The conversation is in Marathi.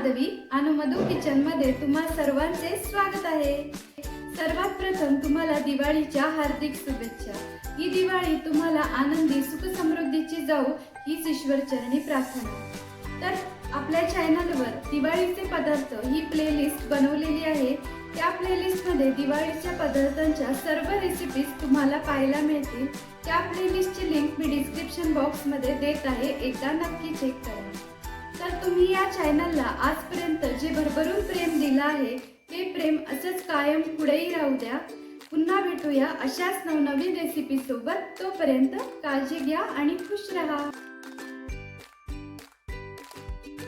माधवी अनुमधू किचन मध्ये तुम्हा सर्वांचे स्वागत आहे। सर्वात प्रथम तुम्हाला दिवाळीच्या हार्दिक शुभेच्छा। ही दिवाळी तुम्हाला आनंदी सुख समृद्धीची जाऊ हीच ईश्वरचरणी प्रार्थना। तर आपल्या चॅनलवर दिवाळीचे पदार्थ ही प्लेलिस्ट बनवलेली आहे। त्या प्लेलिस्ट मध्ये दिवाळीच्या पदार्थांच्या सर्व रेसिपीज तुम्हाला पाहायला मिळतील। त्या प्लेलिस्टची लिंक मी डिस्क्रिप्शन बॉक्स मध्ये देत आहे, एकदा नक्की चेक करा। तर तुम्ही या चॅनलला आजपर्यंत जे भरभरून प्रेम दिलं आहे ते प्रेम असंच कायम पुढेही राहू द्या। पुन्हा भेटूया अशाच नवनवीन रेसिपी सोबत। तोपर्यंत काळजी घ्या आणि खुश रहा।